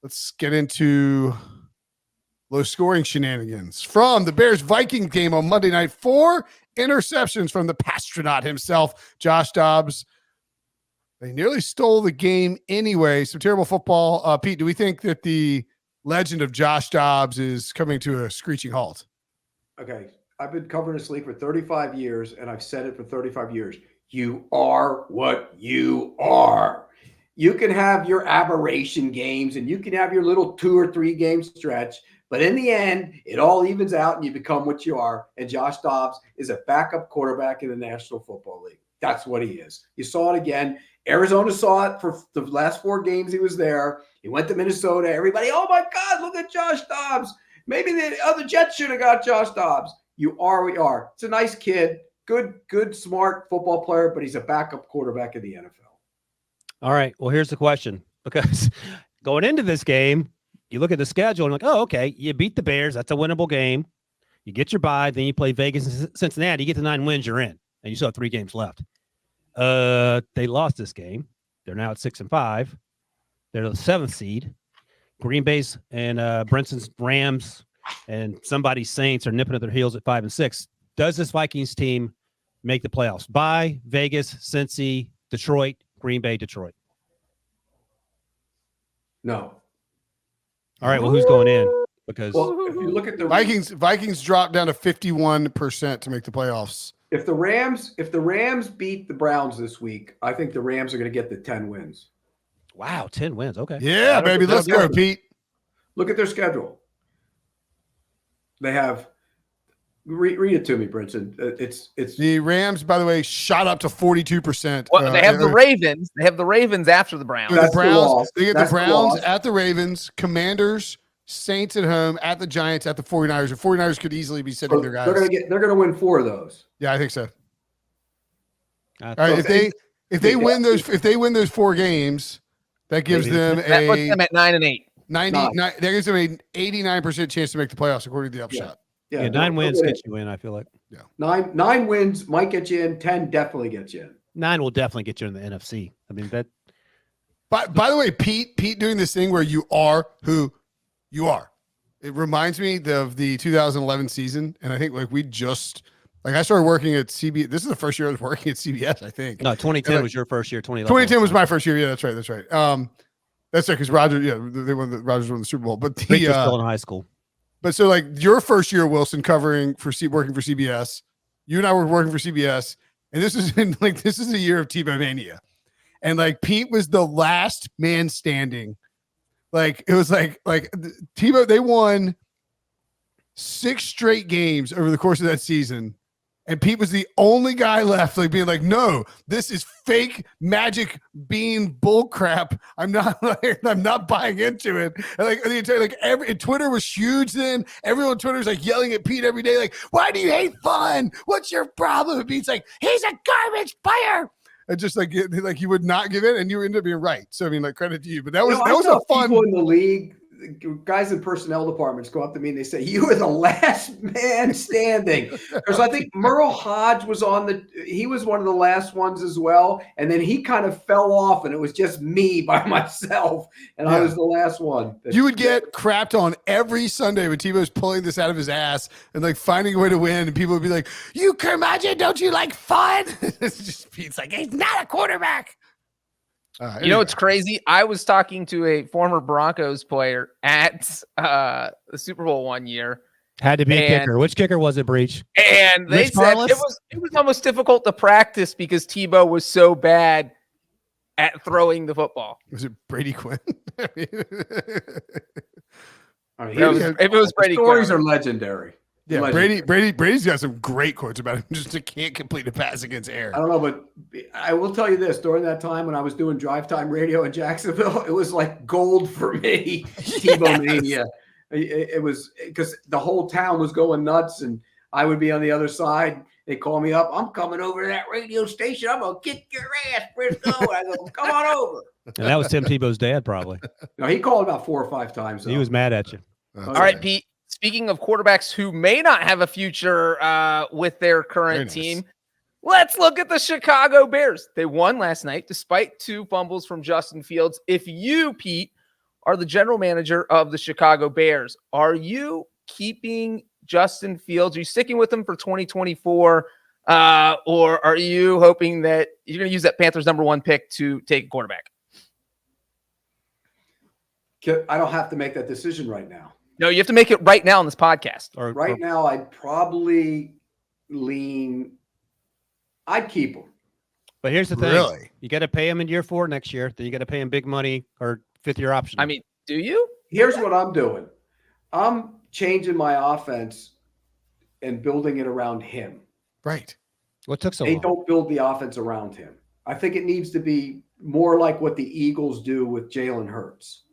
let's get into low-scoring shenanigans from the Bears-Vikings game on Monday night. 4 interceptions from the PASSTRONAUT himself, Josh Dobbs. They nearly stole the game anyway. Some terrible football. Pete, do we think that the legend of Josh Dobbs is coming to a screeching halt? Okay. I've been covering this league for 35 years, and I've said it for 35 years. You are what you are. You can have your aberration games, and you can have your little 2 or 3 game stretch, but in the end, it all evens out, and you become what you are. And Josh Dobbs is a backup quarterback in the National Football League. That's what he is. You saw it again. Arizona saw it for the last 4 games he was there. He went to Minnesota. Everybody, oh, my God, look at Josh Dobbs. Maybe the other Jets should have got Josh Dobbs. You are what you are. It's a nice kid, good, smart football player, but he's a backup quarterback in the NFL. All right. Well, here's the question. Because going into this game, you look at the schedule and you're like, oh, okay, you beat the Bears. That's a winnable game. You get your bye. Then you play Vegas and Cincinnati. You get to 9 wins, you're in. And you still have 3 games left. They lost this game. They're now at 6-5. They're the 7th seed. Green Bay's and Brenson's Rams and somebody's Saints are nipping at their heels at 5-6. Does this Vikings team make the playoffs? Bye, Vegas, Cincy, Detroit, Green Bay, Detroit. No. All right. Well, who's going in? Because if you look at the Vikings dropped down to 51% to make the playoffs. If the Rams beat the Browns this week, I think the Rams are going to get the 10 wins. Wow, 10 wins. Okay. Yeah, baby. Let's go, Pete. Look at their schedule. They have read it to me, Brinson. It's the Rams, by the way, shot up to 42%. Well, they have the Ravens. They have the Ravens after the Browns. They get the Browns at the Ravens, Commanders, Saints at home, at the Giants, at the 49ers. The 49ers could easily be sitting their guys. They're gonna win 4 of those. Yeah, I think so. All right, if they win those 4 games, that gives them that puts them at 9-8. 99. That gives them an 89% chance to make the playoffs according to the upshot. Yeah, 9 wins gets you in, I feel like. Yeah. 9 wins might get you in, 10 definitely gets you in. 9 will definitely get you in the NFC. I mean that. By the way, Pete doing this thing where you are who you are. It reminds me of the 2011 season, and I think I started working at CBS. This is the first year I was working at CBS, I think. No, 2010 was your first year. 2010 was my first year. Yeah, that's right. That's right. Because Rodgers won the Super Bowl. But Rich was still in high school. But so like your first year, Wilson, working for CBS. You and I were working for CBS, and this is the year of Tebow mania, and like Pete was the last man standing. Like it was like Tebow. They won 6 straight games over the course of that season. And Pete was the only guy left, like being like, "No, this is fake magic bean bull crap. I'm not buying into it." And like the entire Twitter was huge then. Everyone on Twitter was like yelling at Pete every day, like, "Why do you hate fun? What's your problem?" And Pete's like, "He's a garbage player." And just like he would not give in, and you ended up being right. So I mean, like credit to you. But that was a fun. People in the league. Guys in personnel departments go up to me and they say, "You are the last man standing." Because I think Merle Hodge was he was one of the last ones as well. And then he kind of fell off and it was just me by myself. And I was the last one. You would get crapped on every Sunday when Tebow's pulling this out of his ass and like finding a way to win. And people would be like, "You curmudgeon, don't you like fun?" It's just Pete's like, "He's not a quarterback." You know what's crazy? I was talking to a former Broncos player at the Super Bowl one year. Had to be a kicker. Which kicker was it, Breach? And they said it was almost difficult to practice because Tebow was so bad at throwing the football. Was it Brady Quinn? If it was Brady Quinn. Stories are legendary. Yeah, Brady's got some great quotes about him. Just can't complete a pass against air. I don't know, but I will tell you this: during that time when I was doing drive time radio in Jacksonville, it was like gold for me. Tebow mania. It was because the whole town was going nuts, and I would be on the other side. They call me up. "I'm coming over to that radio station. I'm gonna kick your ass, Briscoe." I go, "Come on over." And that was Tim Tebow's dad, probably. No, he called about 4 or 5 times. He was mad at you. All right, Pete. Speaking of quarterbacks who may not have a future with their current team, let's look at the Chicago Bears. They won last night despite 2 fumbles from Justin Fields. If you, Pete, are the general manager of the Chicago Bears. Are you keeping Justin Fields? Are you sticking with him for 2024? Or are you hoping that you're going to use that Panthers #1 pick to take a quarterback? I don't have to make that decision right now. No, you have to make it right now on this podcast. Right now, I'd probably I'd keep him. But here's the thing. Really? You got to pay him in year 4 next year. Then you got to pay him big money or 5th-year option. I mean, do you? Here's what I'm doing. I'm changing my offense and building it around him. Right. What took so They long? don't build the offense around him. I think it needs to be more like what the Eagles do with Jalen Hurts.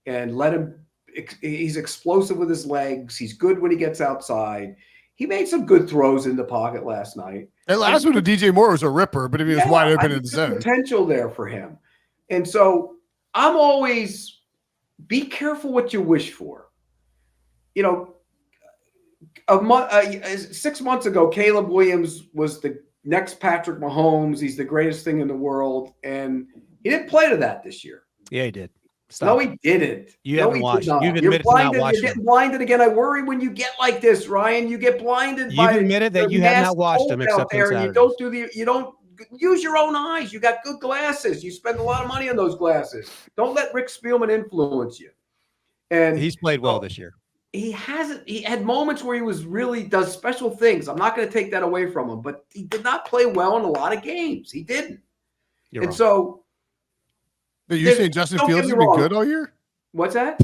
And let him – he's explosive with his legs. He's good when he gets outside. He made some good throws in the pocket last night. That last one to DJ Moore was a ripper, but he was wide open in the zone. Potential there for him. And so I'm always – be careful what you wish for. You know, 6 months ago, Caleb Williams was the next Patrick Mahomes. He's the greatest thing in the world. And he didn't play to that this year. Yeah, he did. Stop. No, he didn't. You haven't watched. You've admitted to not watching. You're getting blinded again. I worry when you get like this, Ryan. You get blinded. You've admitted that you have not watched him except on Saturdays. You don't use your own eyes. You got good glasses. You spend a lot of money on those glasses. Don't let Rick Spielman influence you. And he's played well this year. He hasn't. He had moments where he was really does special things. I'm not going to take that away from him, but he did not play well in a lot of games. He didn't. You're and wrong. so. You saying Justin Fields has been good all year? What's that?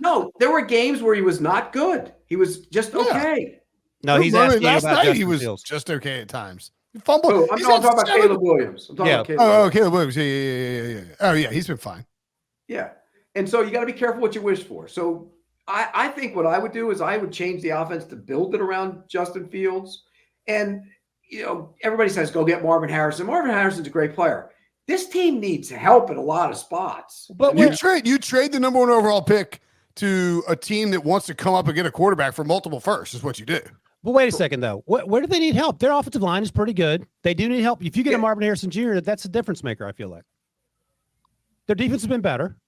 No, there were games where he was not good. He was just okay. No, he's asking you last about night. Justin He was Fields. just okay at times. He fumbled. Oh, I'm talking about Caleb Williams. I'm talking about Caleb Oh, Caleb Williams. Yeah. Oh, yeah, he's been fine. Yeah, and so you got to be careful what you wish for. So I think what I would do is I would change the offense to build it around Justin Fields. And everybody says go get Marvin Harrison. Marvin Harrison's a great player. This team needs help in a lot of spots. But you trade the #1 overall pick to a team that wants to come up and get a quarterback for multiple firsts is what you do. But wait a second, though. Where do they need help? Their offensive line is pretty good. They do need help. If you get a Marvin Harrison Jr., that's a difference maker, I feel like. Their defense has been better.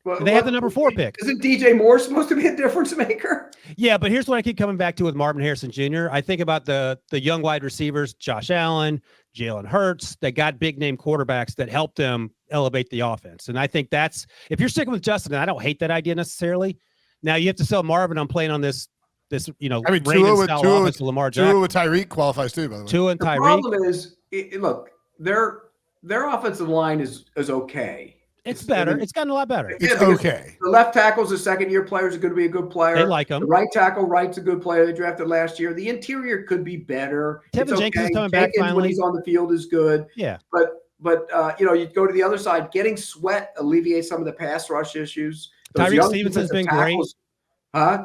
Well, they have the #4 pick. Isn't DJ Moore supposed to be a difference maker? Yeah, but here's what I keep coming back to with Marvin Harrison Jr. I think about the young wide receivers, Josh Allen, Jalen Hurts. They got big-name quarterbacks that helped them elevate the offense. And I think that's – if you're sticking with Justin, and I don't hate that idea necessarily. Now, you have to sell Marvin on playing on this Ravens-style offense to Lamar Jackson. Tua with Tyreek qualifies too, by the way. Tua and Tyreek. The problem is, look, their offensive line is okay. It's better. It's gotten a lot better. It's okay. The left tackle's a second-year player. Is going to be a good player. They like him. The right tackle, Wright's a good player. They drafted last year. The interior could be better. Tevin Jenkins is coming back finally. When he's on the field is good. Yeah. But you go to the other side. Getting Sweat alleviates some of the pass rush issues. Tyreek Stevenson's been great.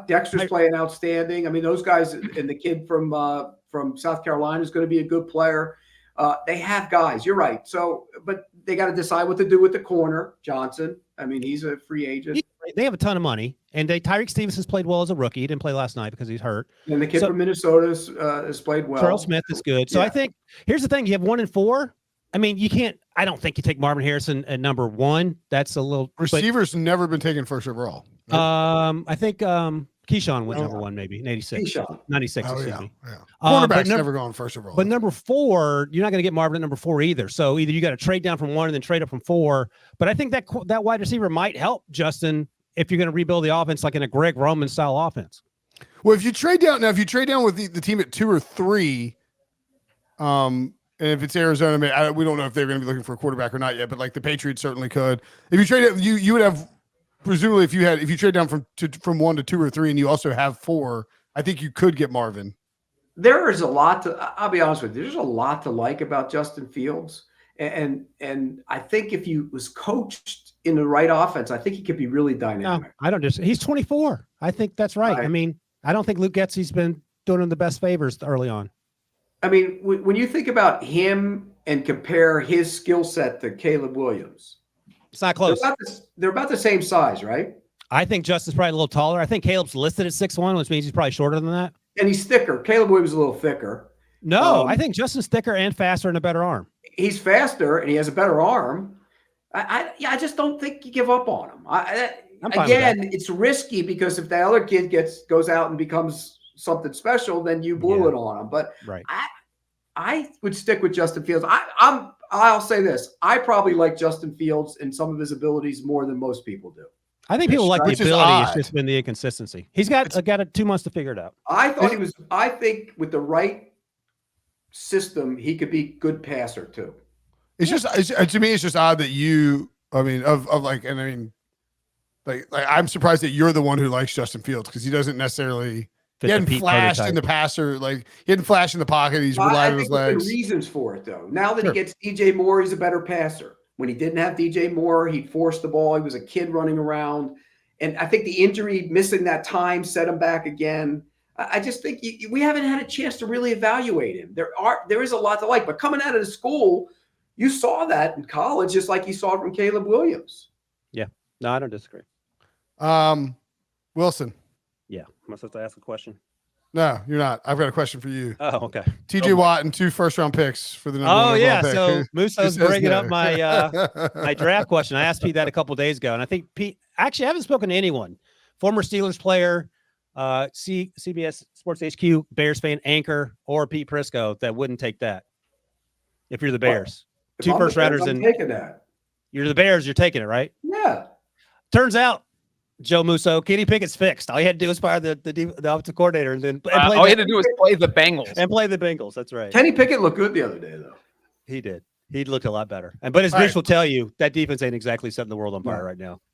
Dexter's playing outstanding. I mean, those guys and the kid from South Carolina is going to be a good player. They have guys. You're right. So, but they got to decide what to do with the corner, Johnson. I mean, he's a free agent. They have a ton of money, and Tyreek Stevenson's played well as a rookie. He didn't play last night because he's hurt. And the kid from Minnesota has played well. Charles Smith is good. So I think here's the thing: you have 1 and 4. I mean, you can't. I don't think you take Marvin Harrison at #1. That's a little receivers never been taken first overall. Right? I think Keyshawn went #1 maybe in 86, 96. Yeah. Quarterback's never gone first overall. But #4, you're not going to get Marvin at #4 either. So either you got to trade down from 1 and then trade up from 4. But I think that wide receiver might help Justin if you're going to rebuild the offense like in a Greg Roman style offense. Well, if you trade down with the team at 2 or 3, and if it's Arizona, we don't know if they're going to be looking for a quarterback or not yet. But like the Patriots certainly could. If you trade it, you would have. Presumably, if you trade down from 1 to 2 or 3, and you also have 4, I think you could get Marvin. There is a lot to. I'll be honest with you. There's a lot to like about Justin Fields, and I think if he was coached in the right offense, I think he could be really dynamic. No, he's 24. I think that's right. I mean, I don't think Luke Getsy's been doing him the best favors early on. I mean, when you think about him and compare his skill set to Caleb Williams. It's not close. They're about the same size, right? I think Justin's probably a little taller. I think Caleb's listed at 6'1", which means he's probably shorter than that. And he's thicker. Caleb Williams is a little thicker. No, I think Justin's thicker and faster and a better arm. He's faster and he has a better arm. I just don't think you give up on him. I'm fine with that. Again, it's risky because if the other kid goes out and becomes something special, then you blew it on him. But Right. I would stick with Justin Fields. I'll say this. I probably like Justin Fields and some of his abilities more than most people do. I think people like the Which is ability. It's odd. just been the inconsistency. He's got 2 months to figure it out. I think with the right system, he could be good passer too. It's just to me, it's just odd that you. I mean, I'm surprised that you're the one who likes Justin Fields because he doesn't necessarily. Fit He the hadn't Pete flashed prototype. in the passer, like he hadn't flashed in the pocket. He's relied on his There legs. are reasons for it though. Now that Sure. he gets DJ Moore, he's a better passer. When he didn't have DJ Moore, he forced the ball. He was a kid running around, and I think the injury, missing that time, set him back again. I just think we haven't had a chance to really evaluate him. There is a lot to like, but coming out of the school, you saw that in college, just like you saw it from Caleb Williams. No, I don't disagree. Wilson. Yeah. Am I supposed to ask a question? No, you're not. I've got a question for you. Oh, okay. TJ Watt and 2 first-round picks for the number Oh, one yeah. overall pick. So Who Muso's says bringing no? up my draft question. I asked Pete that a couple days ago, and I think Pete actually I haven't spoken to anyone. Former Steelers player, CBS Sports HQ Bears fan anchor, or Pete Prisco that wouldn't take that. If you're the Bears, If 2 I'm the first rounders, Bears, I'm and taking that. you're the Bears, you're taking it, right? Yeah. Turns out, Joe Musso, Kenny Pickett's fixed. All he had to do was fire the offensive coordinator and play All he had to do was play the Bengals. and play the Bengals. That's right. Kenny Pickett looked good the other day though. He did. He looked a lot better. But his All Mitch right. will tell you that defense ain't exactly setting the world on fire No. right now.